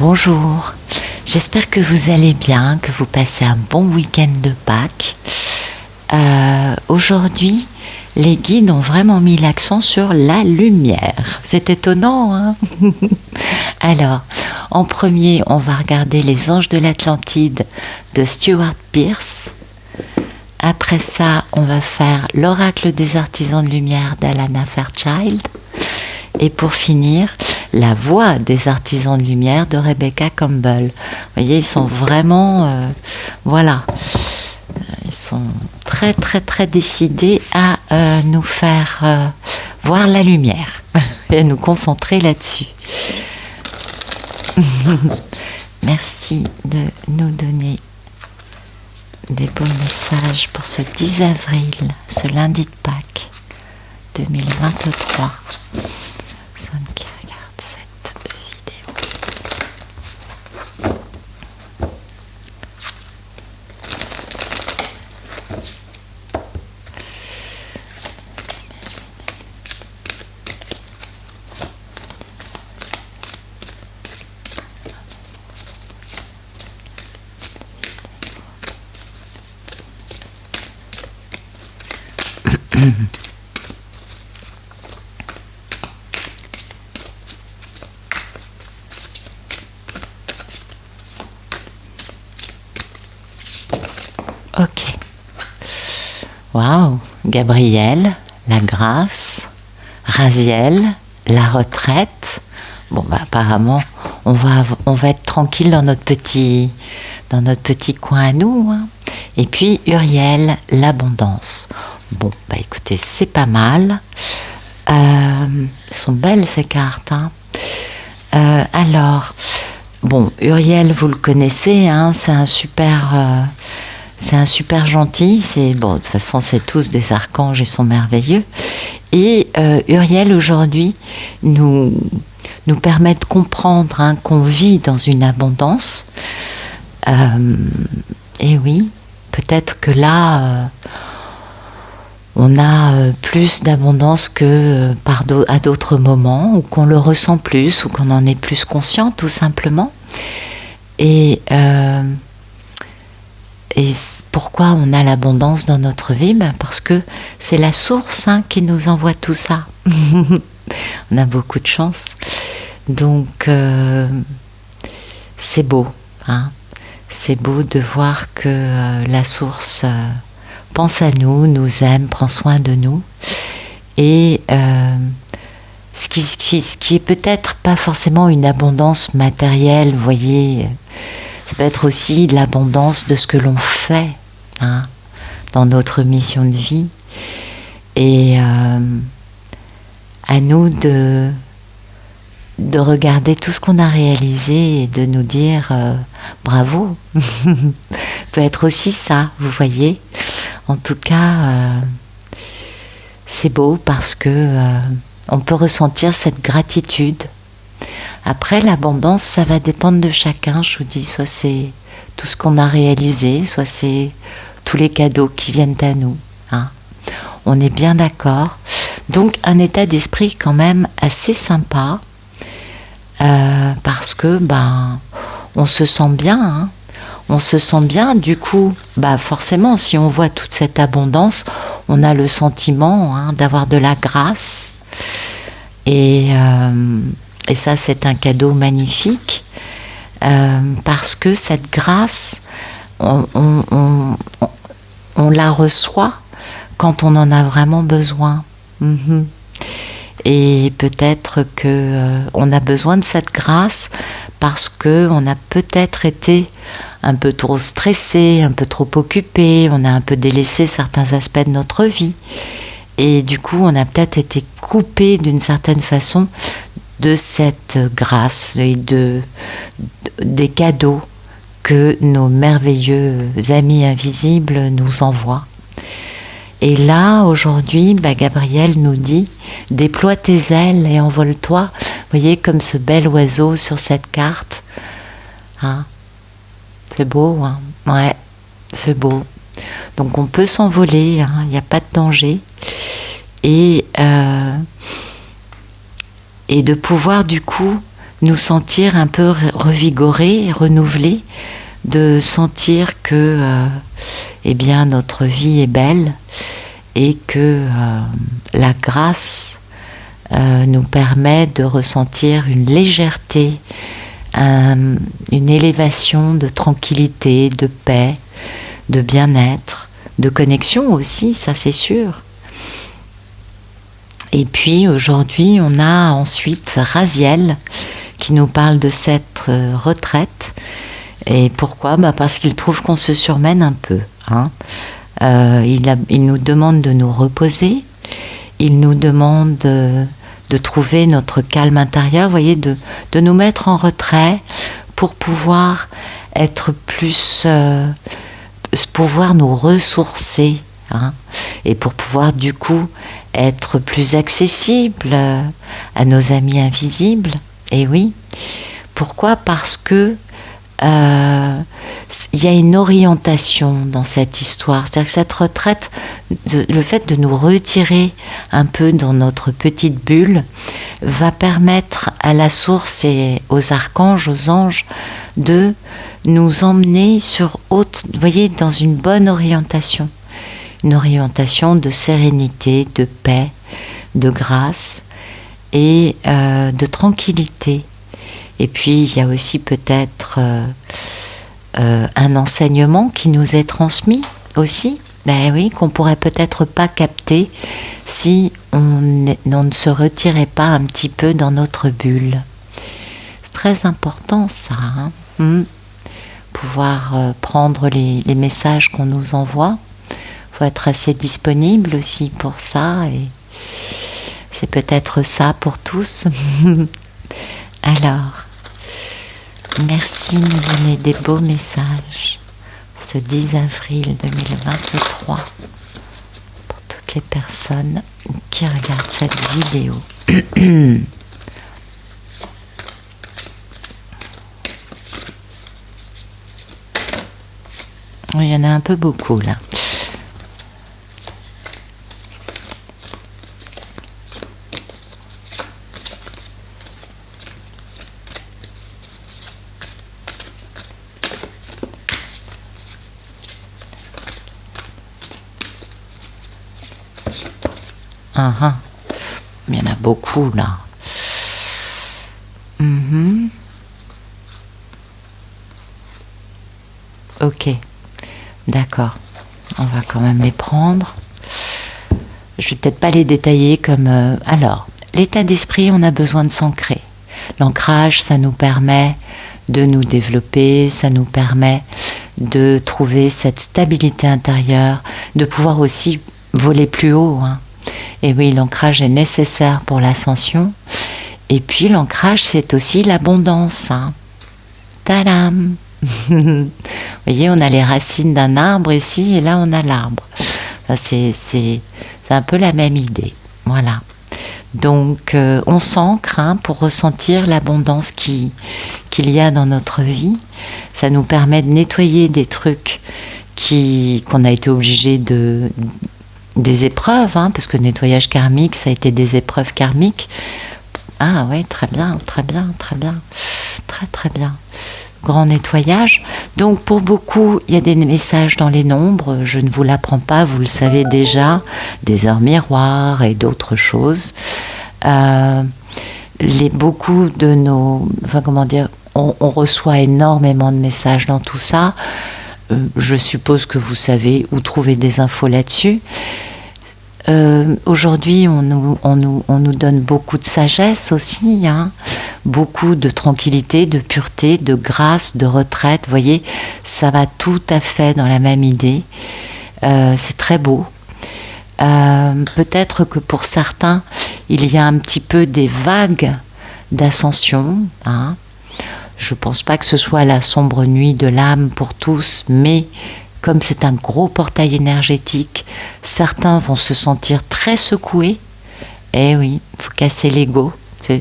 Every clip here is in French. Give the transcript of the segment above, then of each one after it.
Bonjour, j'espère que vous allez bien, que vous passez un bon week-end de Pâques. Aujourd'hui, les guides ont vraiment mis l'accent sur la lumière. C'est étonnant, hein? Alors, en premier, on va regarder Les Anges de l'Atlantide de Stuart Pearce. Après ça, on va faire L'Oracle des Artisans de Lumière d'Alana Fairchild. Et pour finir, La Voix des Artisans de Lumière de Rebecca Campbell. Vous voyez, ils sont vraiment... voilà. Ils sont très, très, très décidés à nous faire voir la lumière et à nous concentrer là-dessus. Merci de nous donner des beaux messages pour ce 10 avril, ce lundi de Pâques 2023. Personne qui regarde cette vidéo. Ok. Waouh. Gabriel, la grâce. Raziel, la retraite. Bon, bah, apparemment, on va être tranquille dans notre petit coin à nous, hein. Et puis, Uriel, l'abondance. Bon, bah, écoutez, c'est pas mal. Elles sont belles, ces cartes, hein. Alors, bon, Uriel, vous le connaissez, hein, c'est un super gentil. Bon, de toute façon, c'est tous des archanges, ils sont merveilleux. Et Uriel, aujourd'hui, nous permet de comprendre, hein, qu'on vit dans une abondance. Et oui, peut-être que là, on a plus d'abondance que à d'autres moments, ou qu'on le ressent plus, ou qu'on en est plus conscient, tout simplement. Et pourquoi on a l'abondance dans notre vie? Parce que c'est la source, hein, qui nous envoie tout ça. On a beaucoup de chance. Donc, c'est beau, hein. C'est beau de voir que la source pense à nous, nous aime, prend soin de nous. Et ce qui est peut-être pas forcément une abondance matérielle, vous voyez, ça peut être aussi l'abondance de ce que l'on fait, hein, dans notre mission de vie. Et à nous de regarder tout ce qu'on a réalisé et de nous dire bravo. Peut être aussi ça, vous voyez. En tout cas, c'est beau parce que on peut ressentir cette gratitude. Après, l'abondance, ça va dépendre de chacun, je vous dis. Soit c'est tout ce qu'on a réalisé, soit c'est tous les cadeaux qui viennent à nous, hein. On est bien d'accord. Donc, un état d'esprit quand même assez sympa, parce que, on se sent bien, hein. On se sent bien, du coup, forcément, si on voit toute cette abondance, on a le sentiment, hein, d'avoir de la grâce. Et ça, c'est un cadeau magnifique, parce que cette grâce, on la reçoit quand on en a vraiment besoin. Et peut-être que on a besoin de cette grâce parce que on a peut-être été un peu trop stressé, un peu trop occupé, on a un peu délaissé certains aspects de notre vie. Et du coup, on a peut-être été coupé d'une certaine façon de cette grâce et des cadeaux que nos merveilleux amis invisibles nous envoient. Et là, aujourd'hui, Gabriel nous dit « Déploie tes ailes et envole-toi ». Vous voyez, comme ce bel oiseau sur cette carte. Hein, c'est beau, hein. Ouais, c'est beau. Donc on peut s'envoler, hein, il n'y a pas de danger. Et de pouvoir du coup nous sentir un peu revigorés, renouvelés, de sentir que eh bien, notre vie est belle et que la grâce nous permet de ressentir une légèreté, une élévation de tranquillité, de paix, de bien-être, de connexion aussi, ça c'est sûr. Et puis aujourd'hui, on a ensuite Raziel qui nous parle de cette retraite. Et pourquoi ? Parce qu'il trouve qu'on se surmène un peu. Il nous demande de nous reposer, il nous demande de trouver notre calme intérieur, vous voyez, de nous mettre en retrait pour pouvoir être plus, pouvoir nous ressourcer, et pour pouvoir du coup être plus accessible à nos amis invisibles. Et oui, pourquoi ? Parce que il y a une orientation dans cette histoire, c'est-à-dire que cette retraite, le fait de nous retirer un peu dans notre petite bulle va permettre à la source et aux archanges, aux anges de nous emmener sur autre, vous voyez, dans une bonne orientation, une orientation de sérénité, de paix, de grâce et de tranquillité. Et puis il y a aussi peut-être un enseignement qui nous est transmis aussi, oui, qu'on pourrait peut-être pas capter si on ne se retirait pas un petit peu dans notre bulle. C'est très important ça, pouvoir prendre les messages qu'on nous envoie. Il faut être assez disponible aussi pour ça, et c'est peut-être ça pour tous. Alors, merci de nous donner des beaux messages pour ce 10 avril 2023 pour toutes les personnes qui regardent cette vidéo. Il y en a un peu beaucoup là. Il y en a beaucoup là. Ok, d'accord. On va quand même les prendre. Je vais peut-être pas les détailler comme... Alors, l'état d'esprit, on a besoin de s'ancrer. L'ancrage, ça nous permet de nous développer, ça nous permet de trouver cette stabilité intérieure, de pouvoir aussi voler plus haut, Et oui, l'ancrage est nécessaire pour l'ascension. Et puis l'ancrage, c'est aussi l'abondance. Tadam. Vous voyez, on a les racines d'un arbre ici, et là on a l'arbre. C'est un peu la même idée. Voilà. Donc on s'ancre pour ressentir l'abondance qu'il y a dans notre vie. Ça nous permet de nettoyer des trucs qu'on a été obligé des épreuves, parce que le nettoyage karmique, ça a été des épreuves karmiques. Ah ouais, très bien, très bien, très bien, très très bien. Grand nettoyage. Donc pour beaucoup, il y a des messages dans les nombres, je ne vous l'apprends pas, vous le savez déjà, des heures miroirs et d'autres choses. Beaucoup de nos... Enfin, comment dire, on reçoit énormément de messages dans tout ça. Je suppose que vous savez où trouver des infos là-dessus. Aujourd'hui, on nous donne beaucoup de sagesse aussi, beaucoup de tranquillité, de pureté, de grâce, de retraite. Vous voyez, ça va tout à fait dans la même idée. C'est très beau. Peut-être que pour certains, il y a un petit peu des vagues d'ascension. Je ne pense pas que ce soit la sombre nuit de l'âme pour tous, mais comme c'est un gros portail énergétique, certains vont se sentir très secoués. Eh oui, il faut casser l'ego.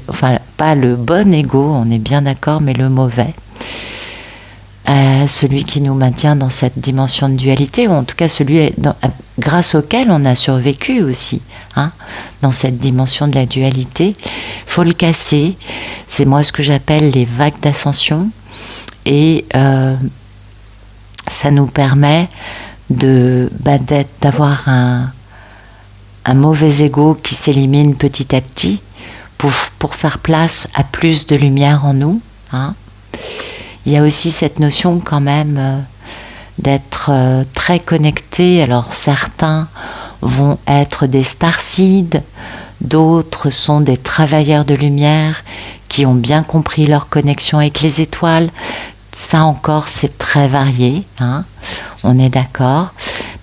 Enfin, pas le bon ego, on est bien d'accord, mais le mauvais. celui qui nous maintient dans cette dimension de dualité, ou en tout cas celui grâce auquel on a survécu aussi, hein, dans cette dimension de la dualité. Il faut le casser. C'est moi ce que j'appelle les vagues d'ascension. Et ça nous permet d'avoir un mauvais ego qui s'élimine petit à petit pour faire place à plus de lumière en nous, hein. Il y a aussi cette notion quand même d'être très connecté. Alors certains vont être des starseeds, d'autres sont des travailleurs de lumière qui ont bien compris leur connexion avec les étoiles. Ça encore, c'est très varié, hein, on est d'accord.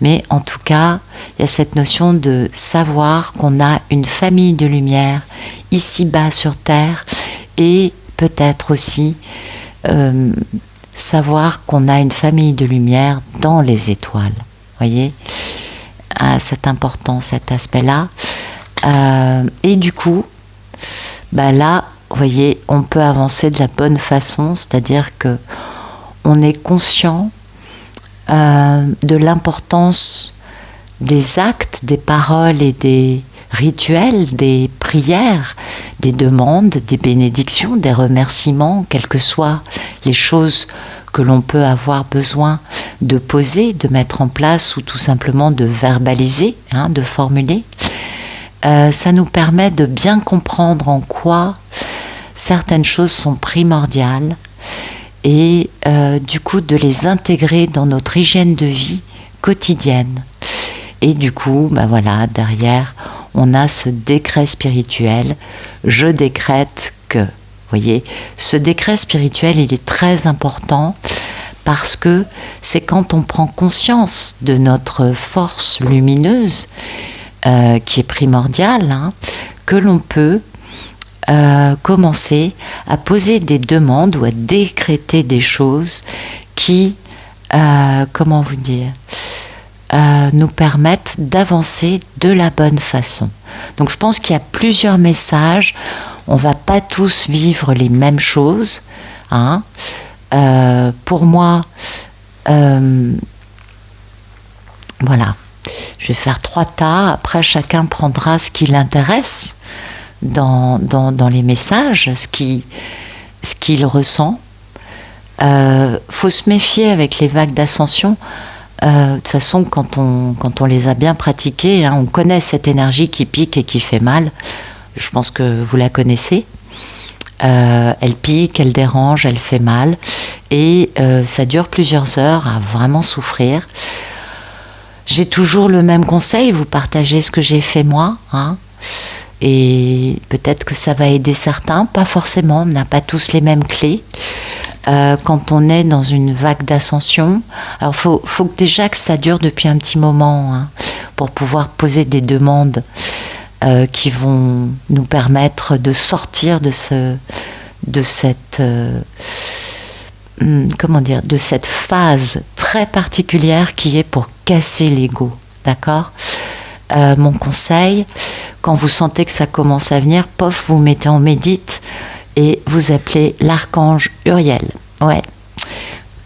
Mais en tout cas, il y a cette notion de savoir qu'on a une famille de lumière ici-bas sur Terre, et peut-être aussi savoir qu'on a une famille de lumière dans les étoiles. Voyez, c'est important cet aspect-là. Et du coup, là, vous voyez, on peut avancer de la bonne façon, c'est-à-dire que on est conscient de l'importance des actes, des paroles et des rituels, des prières, des demandes, des bénédictions, des remerciements, quelles que soient les choses que l'on peut avoir besoin de poser, de mettre en place ou tout simplement de verbaliser, hein, de formuler. Ça nous permet de bien comprendre en quoi certaines choses sont primordiales et du coup de les intégrer dans notre hygiène de vie quotidienne. Et du coup, voilà, derrière, on a ce décret spirituel. Je décrète que, vous voyez, ce décret spirituel, il est très important parce que c'est quand on prend conscience de notre force lumineuse, qui est primordiale, hein, que l'on peut commencer à poser des demandes ou à décréter des choses qui, comment vous dire, nous permettent d'avancer de la bonne façon. Donc je pense qu'il y a plusieurs messages. On ne va pas tous vivre les mêmes choses, hein. Pour moi, voilà, je vais faire 3 tas. Après, chacun prendra ce qui l'intéresse dans les messages, ce qu'il ressent. Faut se méfier avec les vagues d'ascension. De toute façon, quand on les a bien pratiquées, hein, on connaît cette énergie qui pique et qui fait mal. Je pense que vous la connaissez. Elle pique, elle dérange, elle fait mal. Et ça dure plusieurs heures à vraiment souffrir. J'ai toujours le même conseil, vous partagez ce que j'ai fait moi, hein, et peut-être que ça va aider certains, pas forcément, on n'a pas tous les mêmes clés. Quand on est dans une vague d'ascension, alors faut déjà que ça dure depuis un petit moment, hein, pour pouvoir poser des demandes qui vont nous permettre de sortir de cette phase très particulière qui est pour casser l'ego, d'accord. Mon conseil, quand vous sentez que ça commence à venir, vous mettez en médite et vous appelez l'archange Uriel. Ouais.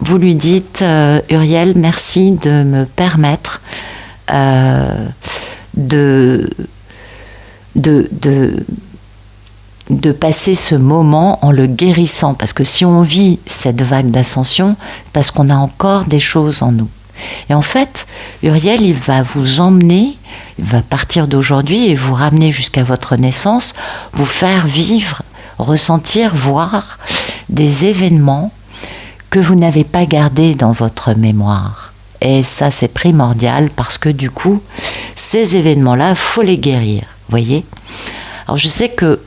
Vous lui dites, Uriel, merci de me permettre de passer ce moment en le guérissant. Parce que si on vit cette vague d'ascension, parce qu'on a encore des choses en nous. Et en fait, Uriel, il va vous emmener, il va partir d'aujourd'hui et vous ramener jusqu'à votre naissance, vous faire vivre, ressentir, voir des événements que vous n'avez pas gardés dans votre mémoire. Et ça, c'est primordial parce que du coup, ces événements-là, il faut les guérir, voyez. Alors je sais que,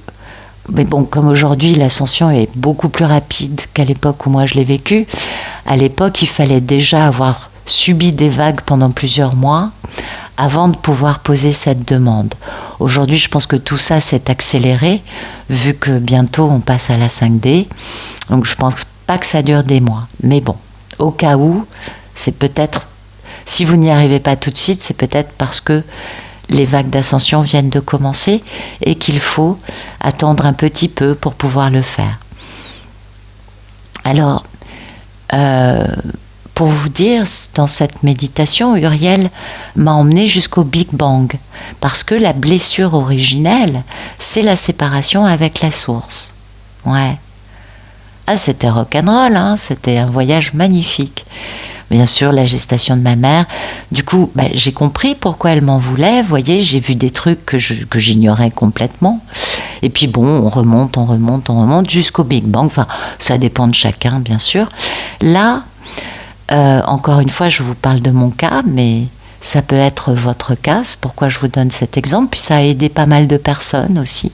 mais bon, comme aujourd'hui, l'ascension est beaucoup plus rapide qu'à l'époque où moi je l'ai vécu. À l'époque, il fallait déjà avoir subi des vagues pendant plusieurs mois avant de pouvoir poser cette demande. Aujourd'hui, je pense que tout ça s'est accéléré, vu que bientôt on passe à la 5D. Donc je pense pas que ça dure des mois. Mais bon, au cas où, c'est peut-être, si vous n'y arrivez pas tout de suite, c'est peut-être parce que les vagues d'ascension viennent de commencer et qu'il faut attendre un petit peu pour pouvoir le faire. Alors, pour vous dire, dans cette méditation, Uriel m'a emmené jusqu'au Big Bang, parce que la blessure originelle, c'est la séparation avec la source. Ouais. Ah, c'était rock'n'roll, hein, c'était un voyage magnifique. Bien sûr, la gestation de ma mère. Du coup, j'ai compris pourquoi elle m'en voulait. Vous voyez, j'ai vu des trucs que j'ignorais complètement. Et puis bon, on remonte jusqu'au Big Bang. Enfin, ça dépend de chacun, bien sûr. Là, encore une fois, je vous parle de mon cas, mais ça peut être votre cas. C'est pourquoi je vous donne cet exemple. Puis ça a aidé pas mal de personnes aussi.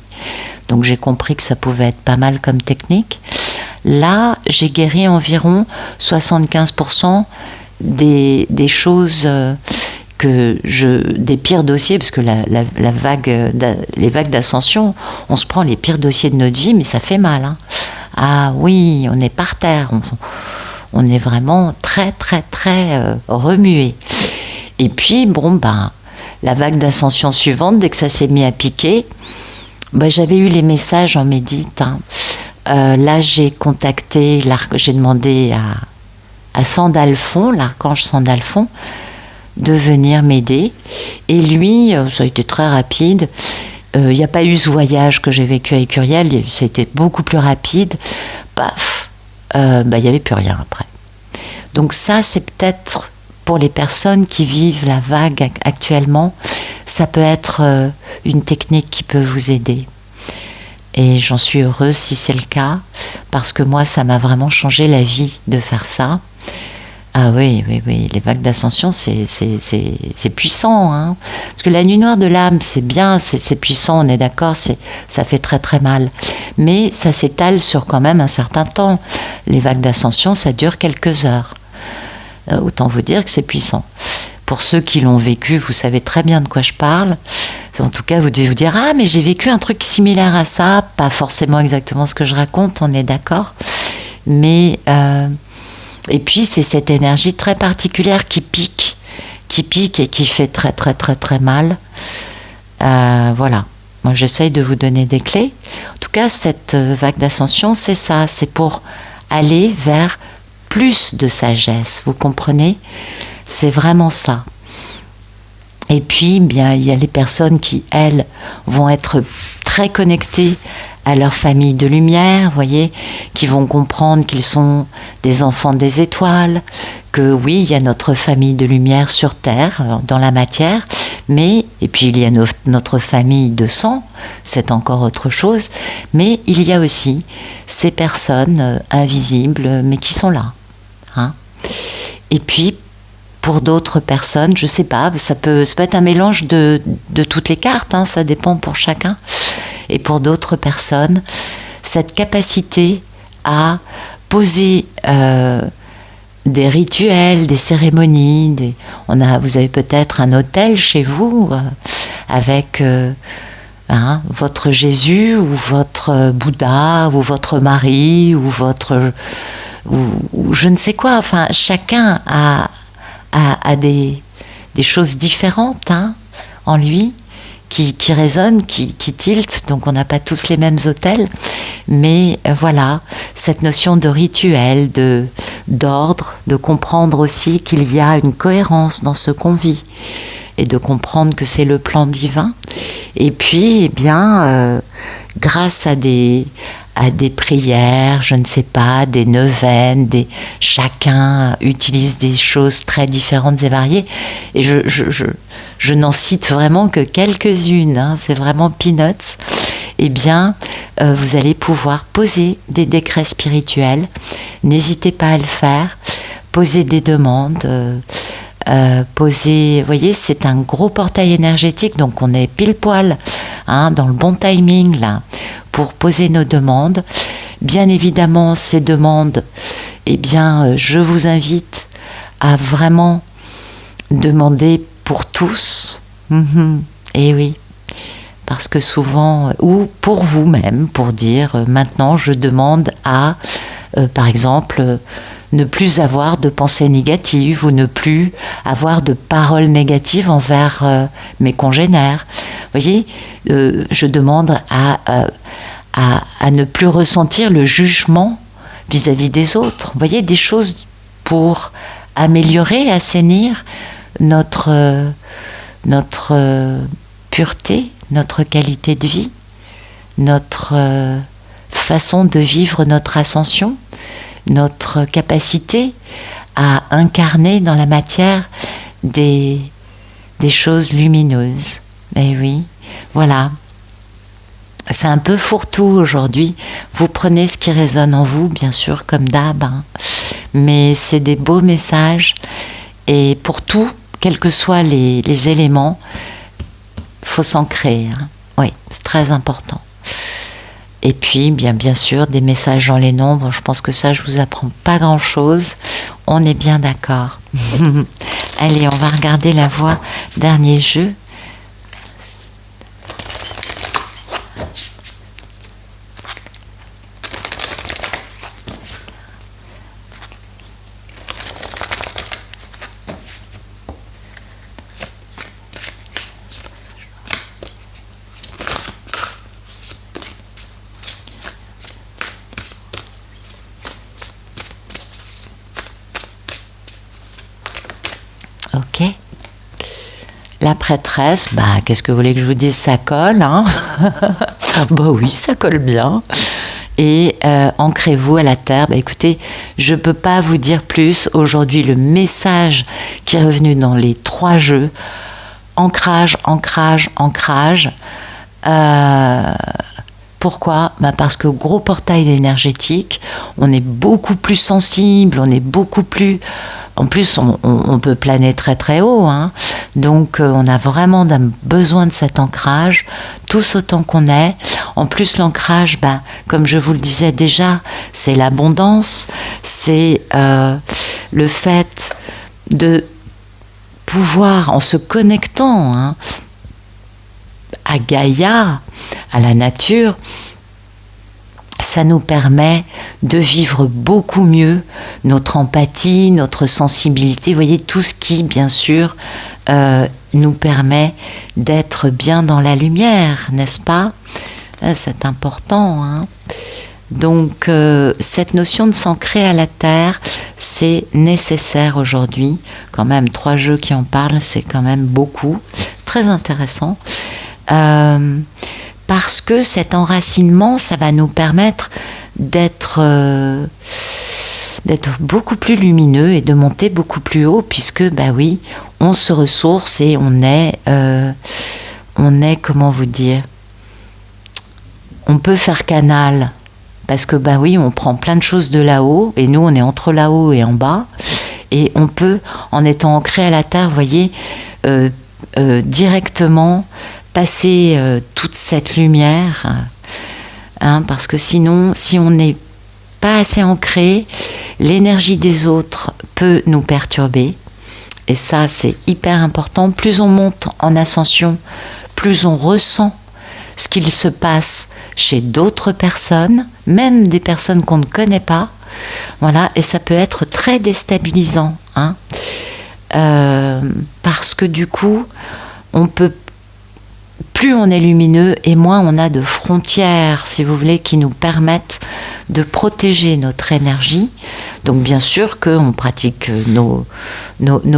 Donc j'ai compris que ça pouvait être pas mal comme technique. Là, j'ai guéri environ 75% des choses des pires dossiers, parce que les vagues d'ascension, on se prend les pires dossiers de notre vie, mais ça fait mal. Hein. Ah oui, on est par terre, on est vraiment très très très remué. Et puis la vague d'ascension suivante, dès que ça s'est mis à piquer, j'avais eu les messages en médite. Hein. Là, j'ai demandé à Sandalphon, l'archange Sandalphon, de venir m'aider. Et lui, ça a été très rapide. Il n'y a pas eu ce voyage que j'ai vécu avec Uriel, ça a été beaucoup plus rapide. Paf, il n'y avait plus rien après. Donc ça, c'est peut-être pour les personnes qui vivent la vague actuellement, ça peut être une technique qui peut vous aider. Et j'en suis heureuse si c'est le cas, parce que moi, ça m'a vraiment changé la vie de faire ça. Ah oui, les vagues d'ascension, c'est puissant. Hein. Parce que la nuit noire de l'âme, c'est bien, c'est puissant, on est d'accord, ça fait très très mal. Mais ça s'étale sur quand même un certain temps. Les vagues d'ascension, ça dure quelques heures. Autant vous dire que c'est puissant. Pour ceux qui l'ont vécu, vous savez très bien de quoi je parle. En tout cas, vous devez vous dire « Ah, mais j'ai vécu un truc similaire à ça ». Pas forcément exactement ce que je raconte, on est d'accord. Mais, et puis, c'est cette énergie très particulière qui pique et qui fait très, très, très, très mal. Voilà. Moi, j'essaye de vous donner des clés. En tout cas, cette vague d'ascension, c'est ça. C'est pour aller vers plus de sagesse. Vous comprenez ? C'est vraiment ça. Et puis, il y a les personnes qui, elles, vont être très connectées à leur famille de lumière, voyez, qui vont comprendre qu'ils sont des enfants des étoiles, que oui, il y a notre famille de lumière sur Terre, dans la matière, et puis il y a notre famille de sang, c'est encore autre chose, mais il y a aussi ces personnes invisibles, mais qui sont là. Hein. Et puis, pour d'autres personnes, je ne sais pas, ça peut être un mélange de toutes les cartes, hein, ça dépend pour chacun. Et pour d'autres personnes, cette capacité à poser des rituels, des cérémonies, vous avez peut-être un autel chez vous avec votre Jésus ou votre Bouddha ou votre Marie ou ou je ne sais quoi. Enfin, chacun a des choses différentes en lui qui résonnent, qui tiltent, donc on n'a pas tous les mêmes autels, mais voilà, cette notion de rituel, d'ordre, de comprendre aussi qu'il y a une cohérence dans ce qu'on vit, et de comprendre que c'est le plan divin, et puis grâce à des prières, je ne sais pas, des neuvaines, chacun utilise des choses très différentes et variées. Et je n'en cite vraiment que quelques-unes, c'est vraiment peanuts. Vous allez pouvoir poser des décrets spirituels. N'hésitez pas à le faire. Poser des demandes. Vous voyez, c'est un gros portail énergétique, donc on est pile poil dans le bon timing là pour poser nos demandes. Bien évidemment, ces demandes, je vous invite à vraiment demander pour tous. Et oui, parce que souvent, ou pour vous-même, pour dire maintenant je demande à, par exemple, ne plus avoir de pensées négatives ou ne plus avoir de paroles négatives envers mes congénères. Vous voyez, je demande à ne plus ressentir le jugement vis-à-vis des autres. Vous voyez, des choses pour améliorer, assainir notre pureté, notre qualité de vie, notre façon de vivre notre ascension, notre capacité à incarner dans la matière des choses lumineuses. Et oui, voilà. C'est un peu fourre-tout aujourd'hui. Vous prenez ce qui résonne en vous, bien sûr, comme d'hab, hein. Mais c'est des beaux messages. Et pour tout, quels que soient les éléments, il faut s'ancrer, hein. Oui, c'est très important. Et puis, bien sûr, des messages dans les nombres. Je pense que ça, je vous apprends pas grand-chose. On est bien d'accord. Allez, on va regarder la voix. Dernier jeu. Ok. La prêtresse, qu'est-ce que vous voulez que je vous dise, ça colle, hein. Oui, ça colle bien. Et ancrez-vous à la terre. Écoutez, je ne peux pas vous dire plus. Aujourd'hui, le message qui est revenu dans les 3 jeux, ancrage, ancrage, ancrage. Pourquoi ? Parce que gros portail énergétique, on est beaucoup plus sensible, on est beaucoup plus... En plus, on peut planer très très haut, hein. Donc on a vraiment besoin de cet ancrage, tous autant qu'on est. En plus, l'ancrage, comme je vous le disais déjà, c'est l'abondance, c'est le fait de pouvoir, en se connectant, hein, à Gaïa, à la nature, ça nous permet de vivre beaucoup mieux notre empathie, notre sensibilité, vous voyez, tout ce qui, bien sûr, nous permet d'être bien dans la lumière, n'est-ce pas ? C'est important, hein ? Donc, cette notion de s'ancrer à la terre, c'est nécessaire aujourd'hui. Quand même, 3 jeux qui en parlent, c'est quand même beaucoup. Très intéressant. Parce que cet enracinement, ça va nous permettre d'être beaucoup plus lumineux et de monter beaucoup plus haut, puisque, oui, on se ressource et on est, comment vous dire, on peut faire canal, parce que, oui, on prend plein de choses de là-haut, et nous, on est entre là-haut et en bas, et on peut, en étant ancré à la terre, vous voyez, directement passer toute cette lumière, hein, parce que sinon, si on n'est pas assez ancré, l'énergie des autres peut nous perturber, et ça c'est hyper important. Plus on monte en ascension, plus on ressent ce qu'il se passe chez d'autres personnes, même des personnes qu'on ne connaît pas, voilà, et ça peut être très déstabilisant, hein, parce que du coup, plus on est lumineux et moins on a de frontières, si vous voulez, qui nous permettent de protéger notre énergie. Donc bien sûr qu'on pratique nos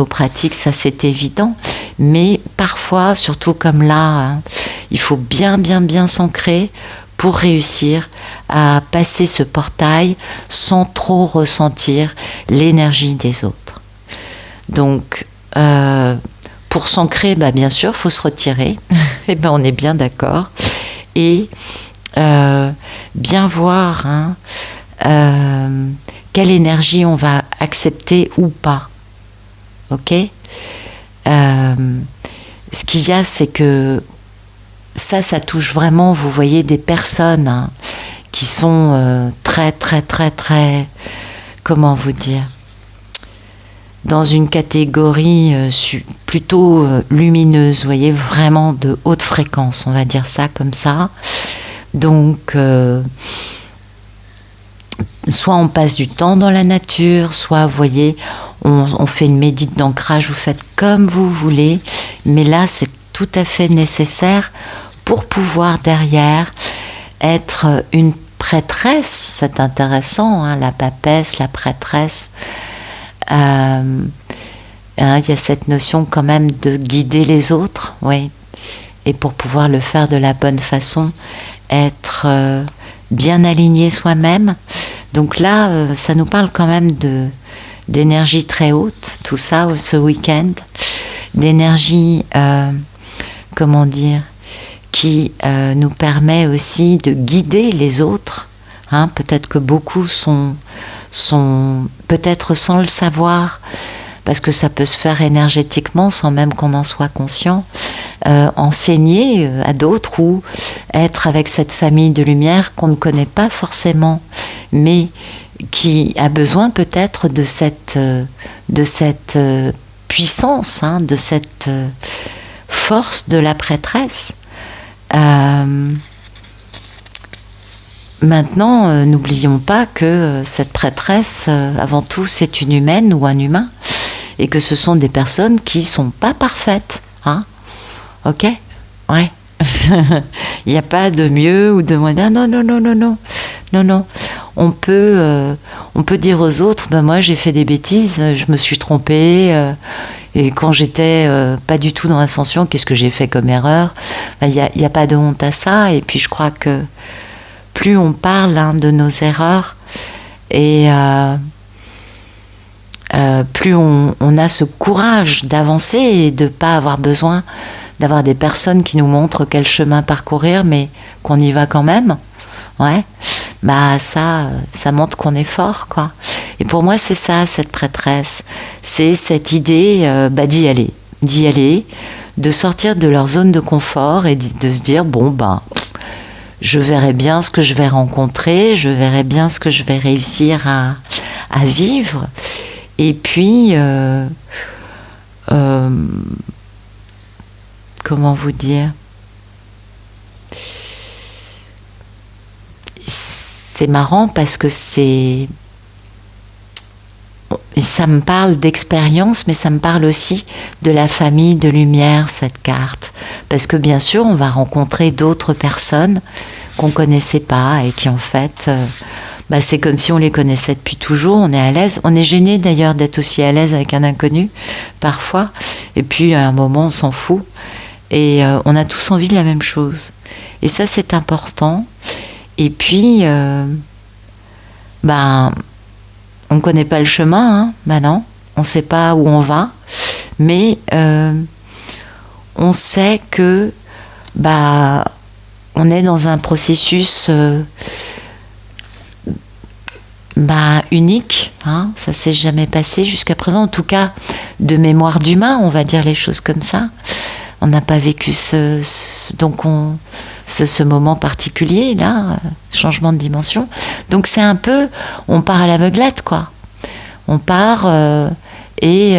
pratiques, ça c'est évident, mais parfois, surtout comme là, hein, il faut bien s'ancrer pour réussir à passer ce portail sans trop ressentir l'énergie des autres. Donc, pour s'ancrer, bien sûr, il faut se retirer. Et on est bien d'accord. Et bien voir, hein, quelle énergie on va accepter ou pas. Ok ? Ce qu'il y a, c'est que ça touche vraiment, vous voyez, des personnes, hein, qui sont très, comment vous dire, dans une catégorie plutôt lumineuse, vous voyez, vraiment de haute fréquence, on va dire ça comme ça. Donc, soit on passe du temps dans la nature, soit, vous voyez, on fait une médite d'ancrage, vous faites comme vous voulez, mais là, c'est tout à fait nécessaire pour pouvoir derrière être une prêtresse. C'est intéressant, hein, la papesse, la prêtresse. Il y a cette notion quand même de guider les autres, oui. Et pour pouvoir le faire de la bonne façon, être bien aligné soi-même. Donc là, ça nous parle quand même d'énergie très haute, tout ça, ce week-end. D'énergie, comment dire, qui nous permet aussi de guider les autres. Hein, peut-être que beaucoup sont peut-être sans le savoir, parce que ça peut se faire énergétiquement sans même qu'on en soit conscient, enseigner à d'autres ou être avec cette famille de lumière qu'on ne connaît pas forcément, mais qui a besoin peut-être de cette puissance, hein, de cette force de la prêtresse. Maintenant, n'oublions pas que cette prêtresse, avant tout, c'est une humaine ou un humain, et que ce sont des personnes qui sont pas parfaites, hein. Ok? Ouais. Il n'y a pas de mieux ou de moins bien. Non, non, non, non, non, non, non. On peut dire aux autres, ben moi j'ai fait des bêtises, je me suis trompée, et quand j'étais pas du tout dans l'ascension, qu'est-ce que j'ai fait comme erreur? Il n'y a pas de honte à ça. Et puis je crois que plus on parle, hein, de nos erreurs, et plus on a ce courage d'avancer et de ne pas avoir besoin d'avoir des personnes qui nous montrent quel chemin parcourir, mais qu'on y va quand même. Ouais, bah ça montre qu'on est fort, quoi. Et pour moi, c'est ça, cette prêtresse. C'est cette idée d'y aller, de sortir de leur zone de confort et de se dire, bon, ben, je verrai bien ce que je vais rencontrer, je verrai bien ce que je vais réussir à vivre. Et puis, comment vous dire ? C'est marrant parce que ça me parle d'expérience, mais ça me parle aussi de la famille de lumière, cette carte. Parce que bien sûr, on va rencontrer d'autres personnes qu'on ne connaissait pas et qui en fait, c'est comme si on les connaissait depuis toujours, on est à l'aise. On est gêné d'ailleurs d'être aussi à l'aise avec un inconnu, parfois. Et puis à un moment, on s'en fout. Et on a tous envie de la même chose. Et ça, c'est important. Et puis, on ne connaît pas le chemin, hein, non, on ne sait pas où on va, mais on sait que on est dans un processus unique, hein, ça s'est jamais passé jusqu'à présent, en tout cas de mémoire d'humain, on va dire les choses comme ça. On n'a pas vécu ce moment particulier, là, changement de dimension. Donc c'est un peu, on part à l'aveuglette, quoi. On part et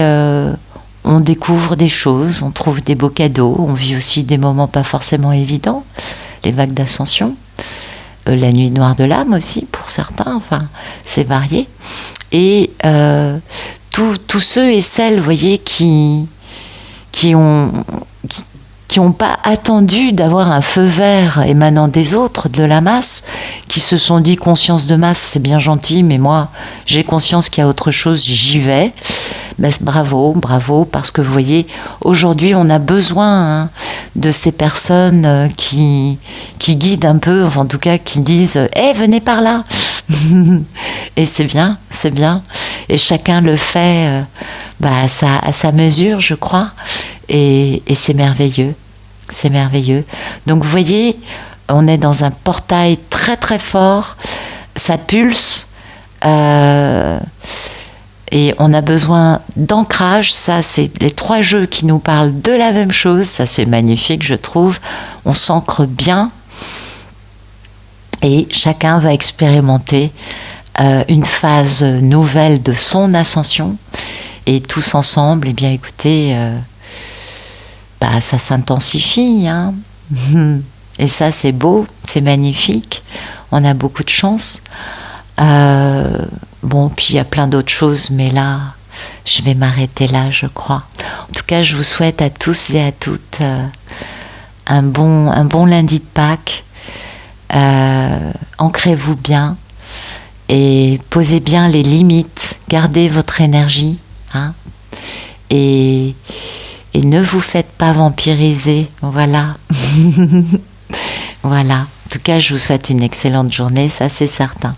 on découvre des choses, on trouve des beaux cadeaux, on vit aussi des moments pas forcément évidents, les vagues d'ascension, la nuit noire de l'âme aussi, pour certains, enfin, c'est varié. Et tous ceux et celles, vous voyez, qui n'ont pas attendu d'avoir un feu vert émanant des autres, de la masse, qui se sont dit conscience de masse, c'est bien gentil, mais moi j'ai conscience qu'il y a autre chose, j'y vais. Bravo, parce que vous voyez, aujourd'hui on a besoin, hein, de ces personnes qui guident un peu, enfin, en tout cas qui disent venez par là. Et c'est bien. Et chacun le fait à sa mesure, je crois. Et c'est merveilleux. C'est merveilleux. Donc vous voyez, on est dans un portail très très fort, ça pulse, et on a besoin d'ancrage. Ça, c'est les 3 jeux qui nous parlent de la même chose. Ça, c'est magnifique, je trouve. On s'ancre bien et chacun va expérimenter une phase nouvelle de son ascension. Et tous ensemble, eh bien écoutez, ça s'intensifie, hein. Et ça, c'est beau, c'est magnifique. On a beaucoup de chance. Puis il y a plein d'autres choses, mais là, je vais m'arrêter là, je crois. En tout cas, je vous souhaite à tous et à toutes un bon lundi de Pâques. Ancrez-vous bien Et posez bien les limites, gardez votre énergie, hein, et ne vous faites pas vampiriser, voilà. Voilà. En tout cas, je vous souhaite une excellente journée, ça c'est certain.